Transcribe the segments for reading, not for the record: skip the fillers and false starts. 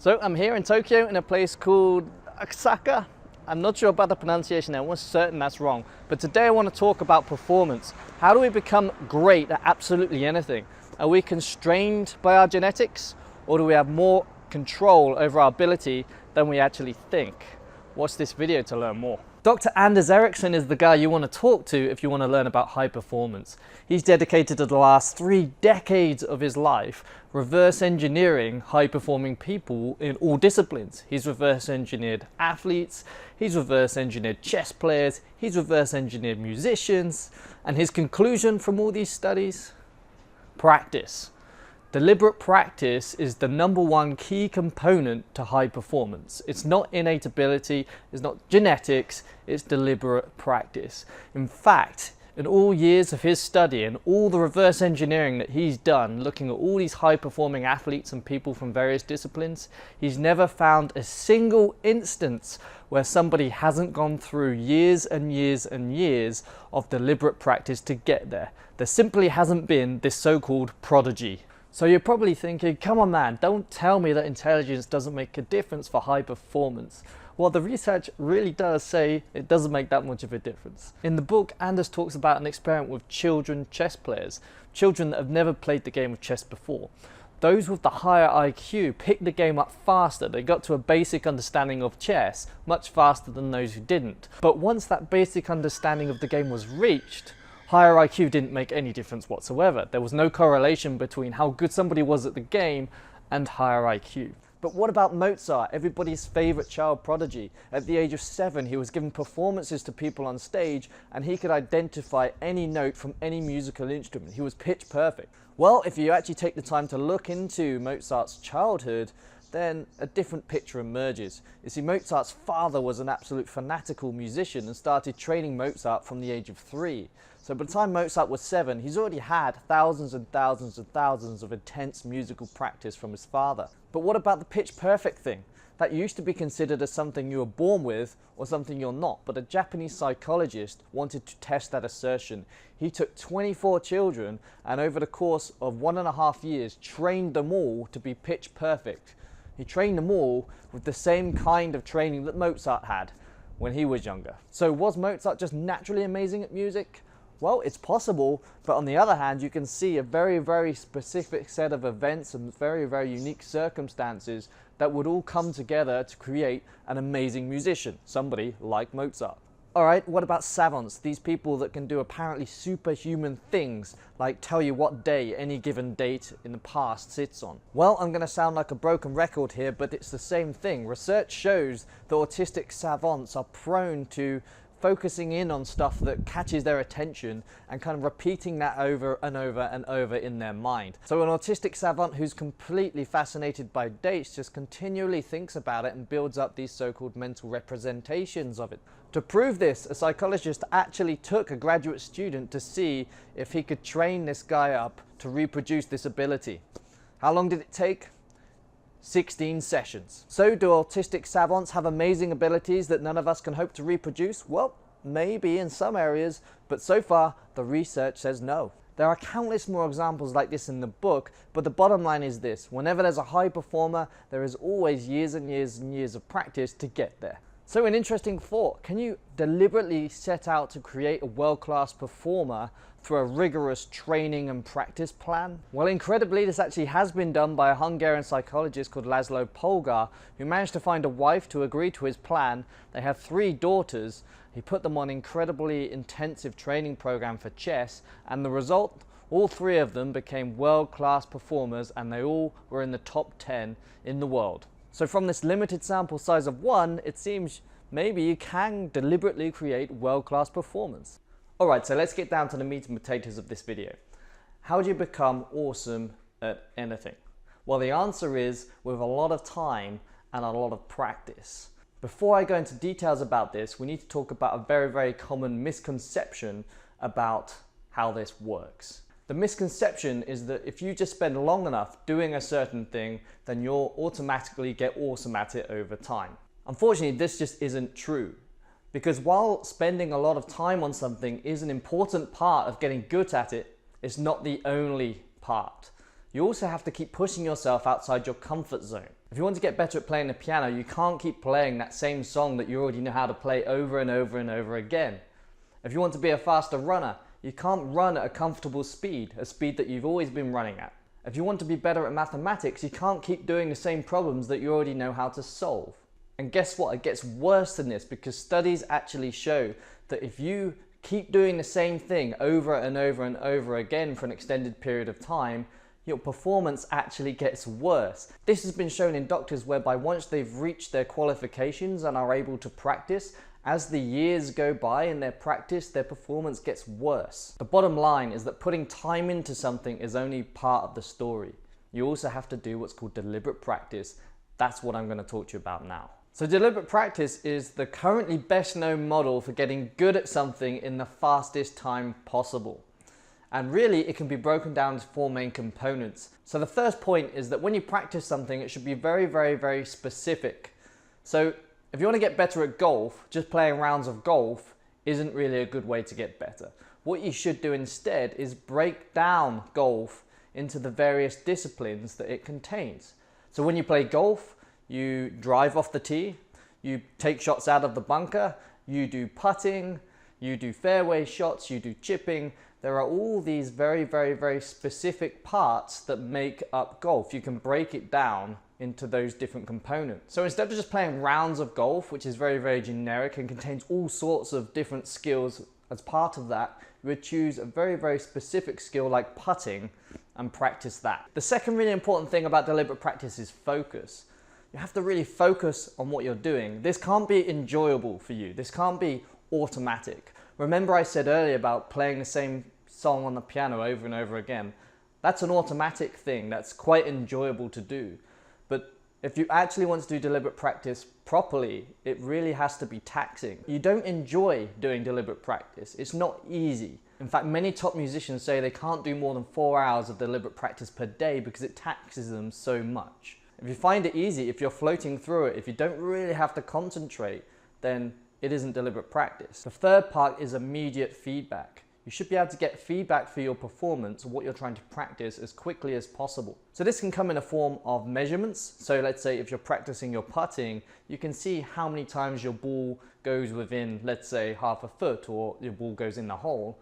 So I'm here in Tokyo in a place called Osaka. I'm not sure about the pronunciation, I'm almost certain that's wrong. But today I want to talk about performance. How do we become great at absolutely anything? Are we constrained by our genetics, or do we have more control over our ability than we actually think? Watch this video to learn more. Dr. Ericsson is the guy you want to talk to if you want to learn about high performance. He's dedicated the last 3 decades of his life reverse engineering high performing people in all disciplines. He's reverse engineered athletes, he's reverse engineered chess players, he's reverse engineered musicians, and his conclusion from all these studies? Practice. Deliberate practice is the #1 key component to high performance. It's not innate ability, it's not genetics, it's deliberate practice. In fact, in all years of his study and all the reverse engineering that he's done, looking at all these high performing athletes and people from various disciplines, he's never found a single instance where somebody hasn't gone through years and years and years of deliberate practice to get there. There simply hasn't been this so-called prodigy. So you're probably thinking, come on man, don't tell me that intelligence doesn't make a difference for high performance. Well, the research really does say it doesn't make that much of a difference. In the book, Anders talks about an experiment with children chess players, children that have never played the game of chess before. Those with the higher IQ picked the game up faster. They got to a basic understanding of chess much faster than those who didn't. But once that basic understanding of the game was reached, higher IQ didn't make any difference whatsoever. There was no correlation between how good somebody was at the game and higher IQ. But what about Mozart, everybody's favorite child prodigy? At the age of 7, he was giving performances to people on stage and he could identify any note from any musical instrument. He was pitch perfect. Well, if you actually take the time to look into Mozart's childhood, then a different picture emerges. You see, Mozart's father was an absolute fanatical musician and started training Mozart from the age of 3. So by the time Mozart was 7, he's already had thousands and thousands and thousands of intense musical practice from his father. But what about the pitch perfect thing? That used to be considered as something you were born with or something you're not, but a Japanese psychologist wanted to test that assertion. He took 24 children and over the course of 1.5 years trained them all to be pitch perfect. He trained them all with the same kind of training that Mozart had when he was younger. So was Mozart just naturally amazing at music? Well, it's possible, but on the other hand, you can see a very, very specific set of events and very, very unique circumstances that would all come together to create an amazing musician, somebody like Mozart. Alright, what about savants? These people that can do apparently superhuman things, like tell you what day any given date in the past sits on. Well, I'm going to sound like a broken record here, but it's the same thing. Research shows that autistic savants are prone to focusing in on stuff that catches their attention and kind of repeating that over and over and over in their mind. So an autistic savant who's completely fascinated by dates just continually thinks about it and builds up these so-called mental representations of it. To prove this, a psychologist actually took a graduate student to see if he could train this guy up to reproduce this ability. How long did it take? 16 sessions. So do autistic savants have amazing abilities that none of us can hope to reproduce? Well, maybe in some areas, but so far the research says no. There are countless more examples like this in the book, but the bottom line is this: whenever there's a high performer, there is always years and years and years of practice to get there. So an interesting thought: can you deliberately set out to create a world-class performer through a rigorous training and practice plan? Well, incredibly, this actually has been done by a Hungarian psychologist called Laszlo Polgar, who managed to find a wife to agree to his plan. They have 3 daughters. He put them on an incredibly intensive training program for chess, and the result, all 3 of them became world-class performers, and they all were in the top 10 in the world. So from this limited sample size of 1, it seems maybe you can deliberately create world-class performance. Alright, so let's get down to the meat and potatoes of this video. How do you become awesome at anything? Well, the answer is with a lot of time and a lot of practice. Before I go into details about this, we need to talk about a very, very common misconception about how this works. The misconception is that if you just spend long enough doing a certain thing, then you'll automatically get awesome at it over time. Unfortunately, this just isn't true. Because while spending a lot of time on something is an important part of getting good at it, it's not the only part. You also have to keep pushing yourself outside your comfort zone. If you want to get better at playing the piano, you can't keep playing that same song that you already know how to play over and over and over again. If you want to be a faster runner, you can't run at a comfortable speed, a speed that you've always been running at. If you want to be better at mathematics, you can't keep doing the same problems that you already know how to solve. And guess what? It gets worse than this, because studies actually show that if you keep doing the same thing over and over and over again for an extended period of time, your performance actually gets worse. This has been shown in doctors whereby once they've reached their qualifications and are able to practice, as the years go by in their practice, their performance gets worse. The bottom line is that putting time into something is only part of the story. You also have to do what's called deliberate practice. That's what I'm going to talk to you about now. So deliberate practice is the currently best known model for getting good at something in the fastest time possible. And really, it can be broken down into 4 main components. So the first point is that when you practice something, it should be very, very, very specific. So if you want to get better at golf, just playing rounds of golf isn't really a good way to get better. What you should do instead is break down golf into the various disciplines that it contains. So when you play golf, you drive off the tee, you take shots out of the bunker, you do putting, you do fairway shots, you do chipping. There are all these very, very, very specific parts that make up golf. You can break it down into those different components. So instead of just playing rounds of golf, which is very, very generic and contains all sorts of different skills as part of that, you would choose a very, very specific skill like putting and practice that. The second really important thing about deliberate practice is focus. You have to really focus on what you're doing. This can't be enjoyable for you. This can't be automatic. Remember I said earlier about playing the same song on the piano over and over again. That's an automatic thing. That's quite enjoyable to do. But if you actually want to do deliberate practice properly, it really has to be taxing. You don't enjoy doing deliberate practice. It's not easy. In fact, many top musicians say they can't do more than 4 hours of deliberate practice per day because it taxes them so much. If you find it easy, if you're floating through it, if you don't really have to concentrate, then it isn't deliberate practice. The third part is immediate feedback. You should be able to get feedback for your performance or what you're trying to practice as quickly as possible. So this can come in a form of measurements. So let's say if you're practicing your putting, you can see how many times your ball goes within, let's say, half a foot, or your ball goes in the hole.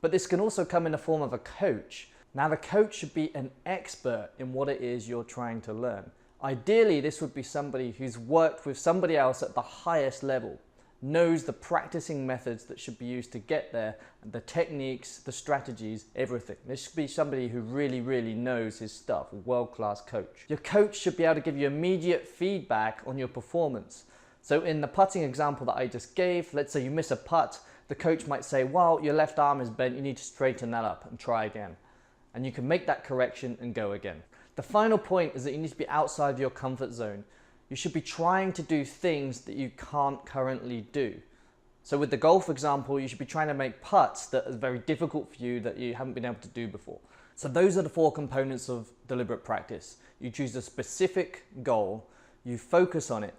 But this can also come in the form of a coach. Now the coach should be an expert in what it is you're trying to learn. Ideally, this would be somebody who's worked with somebody else at the highest level, knows the practicing methods that should be used to get there, the techniques, the strategies, everything. This should be somebody who really, really knows his stuff, a world-class coach. Your coach should be able to give you immediate feedback on your performance. So in the putting example that I just gave, let's say you miss a putt, the coach might say, well, your left arm is bent, you need to straighten that up and try again. And you can make that correction and go again. The final point is that you need to be outside of your comfort zone. You should be trying to do things that you can't currently do. So with the golf example, you should be trying to make putts that are very difficult for you that you haven't been able to do before. So those are the 4 components of deliberate practice. You choose a specific goal, you focus on it,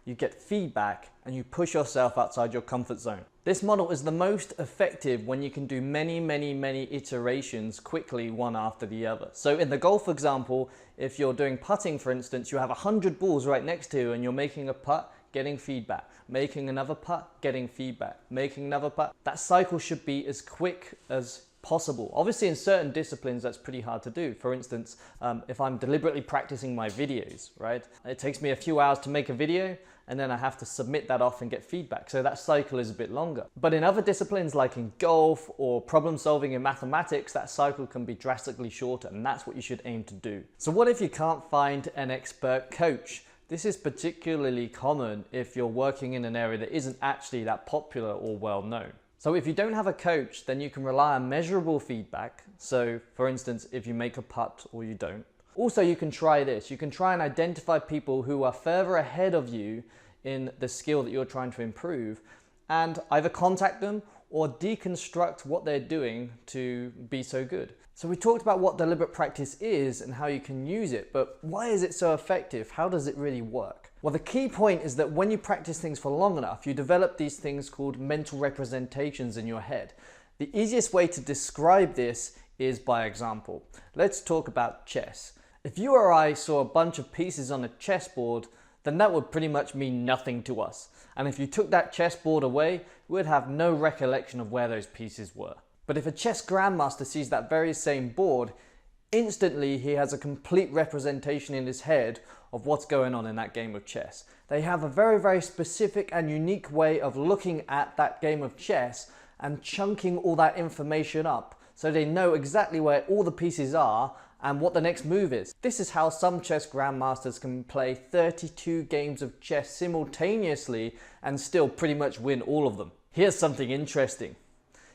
you get feedback, and you push yourself outside your comfort zone. This model is the most effective when you can do many, many, many iterations quickly, one after the other. So in the golf example, if you're doing putting, for instance, you have 100 balls right next to you and you're making a putt, getting feedback, making another putt, getting feedback, making another putt. That cycle should be as quick as possible. Obviously in certain disciplines that's pretty hard to do. For instance, if I'm deliberately practicing my videos, right? It takes me a few hours to make a video and then I have to submit that off and get feedback. So that cycle is a bit longer. But in other disciplines like in golf or problem solving in mathematics, that cycle can be drastically shorter, and that's what you should aim to do. So what if you can't find an expert coach? This is particularly common if you're working in an area that isn't actually that popular or well known. So if you don't have a coach, then you can rely on measurable feedback. So for instance, if you make a putt or you don't. Also, you can try this. You can try and identify people who are further ahead of you in the skill that you're trying to improve and either contact them or deconstruct what they're doing to be so good. So we talked about what deliberate practice is and how you can use it, but why is it so effective? How does it really work? Well, the key point is that when you practice things for long enough, you develop these things called mental representations in your head. The easiest way to describe this is by example. Let's talk about chess. If you or I saw a bunch of pieces on a chessboard, then that would pretty much mean nothing to us. And if you took that chessboard away, we'd have no recollection of where those pieces were. But if a chess grandmaster sees that very same board, instantly he has a complete representation in his head of what's going on in that game of chess. They have a very, very specific and unique way of looking at that game of chess and chunking all that information up so they know exactly where all the pieces are and what the next move is. This is how some chess grandmasters can play 32 games of chess simultaneously and still pretty much win all of them. Here's something interesting.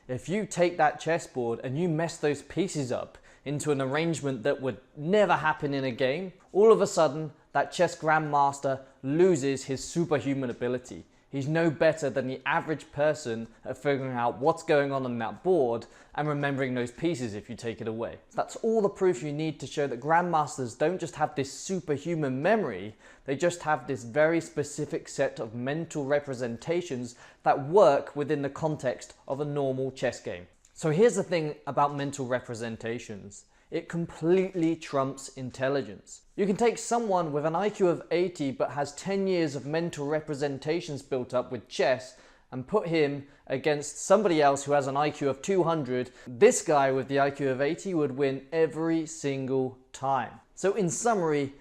If you take that chessboard and you mess those pieces up into an arrangement that would never happen in a game, all of a sudden that chess grandmaster loses his superhuman ability. He's no better than the average person at figuring out what's going on that board and remembering those pieces if you take it away. That's all the proof you need to show that grandmasters don't just have this superhuman memory, they just have this very specific set of mental representations that work within the context of a normal chess game. So here's the thing about mental representations. It completely trumps intelligence. You can take someone with an IQ of 80 but has 10 years of mental representations built up with chess and put him against somebody else who has an IQ of 200. This guy with the IQ of 80 would win every single time. So in summary,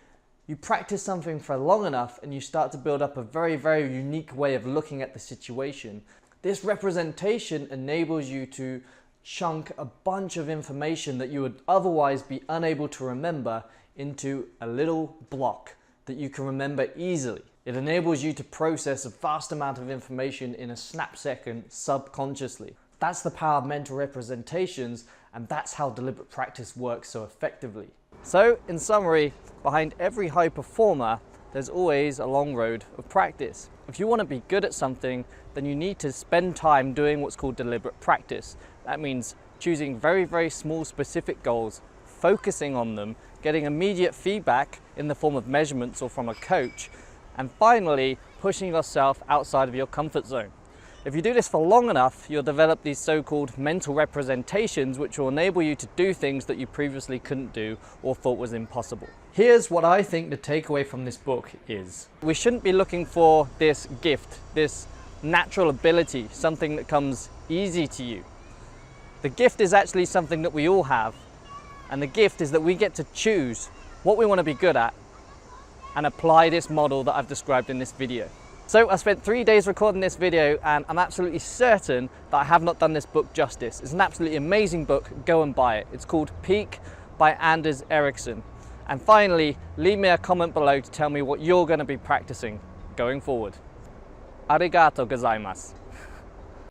you practice something for long enough and you start to build up a very, very unique way of looking at the situation. This representation enables you to chunk a bunch of information that you would otherwise be unable to remember into a little block that you can remember easily. It enables you to process a vast amount of information in a snap second subconsciously. That's the power of mental representations, and that's how deliberate practice works so effectively. So, in summary, behind every high performer, there's always a long road of practice. If you want to be good at something, then you need to spend time doing what's called deliberate practice. That means choosing very, very small specific goals, focusing on them, getting immediate feedback in the form of measurements or from a coach, and finally pushing yourself outside of your comfort zone. If you do this for long enough, you'll develop these so-called mental representations which will enable you to do things that you previously couldn't do or thought was impossible. Here's what I think the takeaway from this book is. We shouldn't be looking for this gift, this natural ability, something that comes easy to you. The gift is actually something that we all have, and the gift is that we get to choose what we want to be good at and apply this model that I've described in this video. So I spent 3 days recording this video and I'm absolutely certain that I have not done this book justice. It's an absolutely amazing book, go and buy it. It's called Peak by Anders Ericsson. And finally, leave me a comment below to tell me what you're going to be practicing going forward. Arigatou gozaimasu.